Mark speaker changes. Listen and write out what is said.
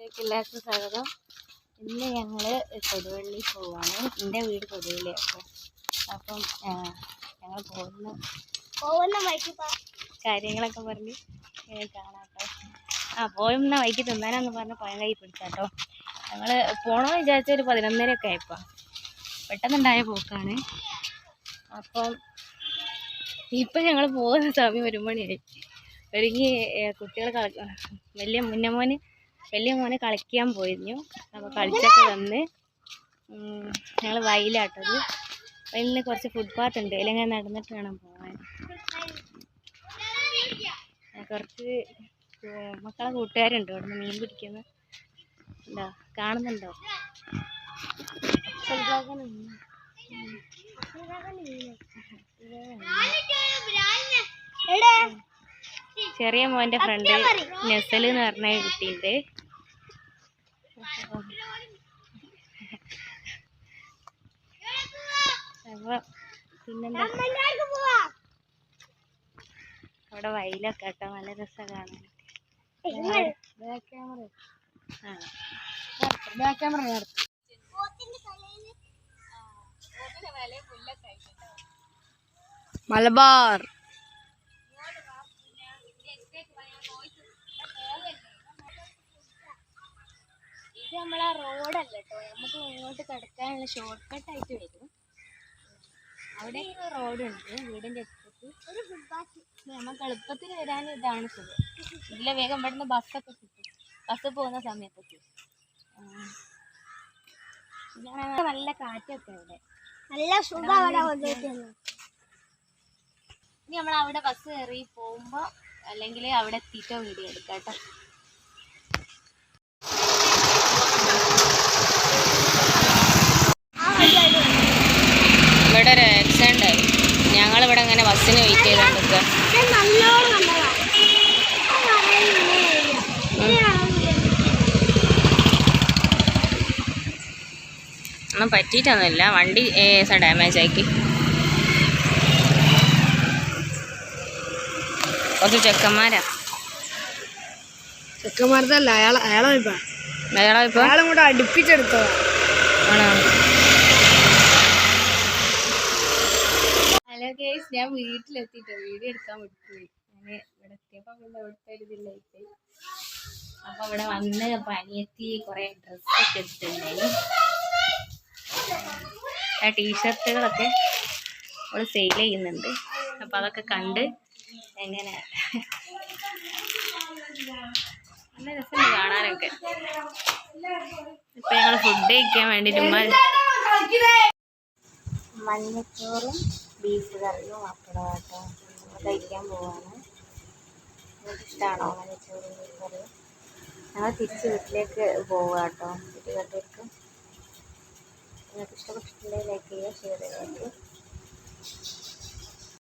Speaker 1: എല്ലാവർക്കും സ്വാഗതം. ഇന്ന് ഞങ്ങൾ കൊടുവള്ളി പോവാണ്. എൻ്റെ വീട് കൊടുവള്ളിയാണ്. അപ്പം ഞങ്ങൾ പോകുന്ന വഴിക്ക് കാര്യങ്ങളൊക്കെ പറഞ്ഞ് കാണാം കേട്ടോ. പോകുന്ന വഴിക്ക് തിന്നാനാന്ന് പറഞ്ഞ് പഴം കൈ പിടിച്ചാട്ടോ. ഞങ്ങൾ പോകണമെന്ന് വിചാരിച്ച ഒരു 11:30 ആയപ്പോൾ പെട്ടെന്നുണ്ടായ പോക്കാണ്. അപ്പം ഇപ്പം ഞങ്ങൾ പോകുന്ന സമയം 1 മണിയായി. ഒരുങ്ങി കുട്ടികൾ വലിയ മോനെ കളിക്കാൻ പോയിരുന്നു. അപ്പോൾ കളിച്ചൊക്കെ വന്ന് ഞങ്ങൾ വയലാട്ടത്. വയലിൽ കുറച്ച് ഫുട്പാത്ത് ഉണ്ട്, അല്ലെങ്കിൽ നടന്നിട്ട് വേണം പോകാൻ. കുറച്ച് മക്കളെ കൂട്ടുകാരുണ്ട് അവിടെ നിന്ന് മീൻ പിടിക്കുന്ന ഉണ്ടോ, കാണുന്നുണ്ടോ? ചെറിയ മോൻ്റെ ഫ്രണ്ട് നെസൽ എന്ന് പറഞ്ഞ കുട്ടിയുണ്ട്. അപ്പോൾ പിന്നെന്താ, അവിടെ വയലൊക്കെ കേട്ടോ, നല്ല രസം കാണാൻ. മലബാർ ഇത് നമ്മളെ റോഡല്ല കേട്ടോ, നമുക്ക് ഇങ്ങോട്ട് കിടക്കാനുള്ള ഷോർട്ട് കട്ടായിട്ട് വരും. അവിടെ റോഡുണ്ട് വീടിൻ്റെ അടുത്തേക്ക്. നമുക്ക് എളുപ്പത്തിൽ വരാൻ ഇതാണ് സുഖം. ഇതിലെ വേഗം ഇവിടുന്ന് ബസ്സൊക്കെ കിട്ടും, ബസ് പോകുന്ന സമയത്തൊക്കെ. നല്ല കാറ്റൊക്കെ ഇവിടെ, നല്ല സുഖം. ഇനി നമ്മളവിടെ ബസ് കയറി പോകുമ്പോൾ അല്ലെങ്കിൽ അവിടെ എത്തിയിട്ടോ വീഡിയോ എടുക്കാം കേട്ടോ. ഇവിടെ ഒരു ആക്സിഡൻ്റ് ആയി. ഞങ്ങളിവിടെ ഇങ്ങനെ ബസ്സിന് വെയിറ്റ് ചെയ്തുകൊണ്ടിരിക്കുക. ഒന്നും പറ്റിയിട്ടൊന്നുമില്ല, വണ്ടി ഡാമേജ് ആക്കി. കുറച്ച് ചെക്കന്മാരതല്ല, അയാളെ കൂടെ അടുപ്പിച്ചെടുത്തോ ആണോ? ഹലോ ഗൈസ്, ഞാൻ വീട്ടിലെത്തിട്ടോ, വീഡിയോ എടുക്കാൻ വിട്ടുപോയി. ഞാൻ ഇവിടെ എത്തിയപ്പോൾ പിന്നെ ഇവിടുത്തെ ഒരു ഇതില്ലായിട്ട്, അപ്പോൾ ഇവിടെ വന്ന് പനിയെത്തി കുറേ ഡ്രസ്സൊക്കെ എടുത്തിട്ടുണ്ടായി. ആ ടീഷർട്ടുകളൊക്കെ അവൾ സെയിൽ ചെയ്യുന്നുണ്ട്. അപ്പോൾ അതൊക്കെ കണ്ട് എങ്ങനെ നല്ല രസമുണ്ട് കാണാനൊക്കെ. ഇപ്പം ഞങ്ങൾ ഫുഡ് കഴിക്കാൻ വേണ്ടിയിട്ട് മഞ്ഞച്ചോറും ബീഫ് കറിയും പപ്പടമാട്ടോ കഴിക്കാൻ പോവാണ്. നിങ്ങൾക്ക് ഇഷ്ടമാണോ മഞ്ഞച്ചോറും ബീഫ് കറിയും? ഞങ്ങൾ തിരിച്ച് വീട്ടിലേക്ക് പോവാട്ടോ, വീട്ടുകാരിലേക്ക്. നിങ്ങൾക്ക് ഇഷ്ടപ്പെട്ടിട്ടുണ്ടെങ്കിൽ ലൈക്ക് ചെയ്യുക, ഷെയർ ചെയ്യുക.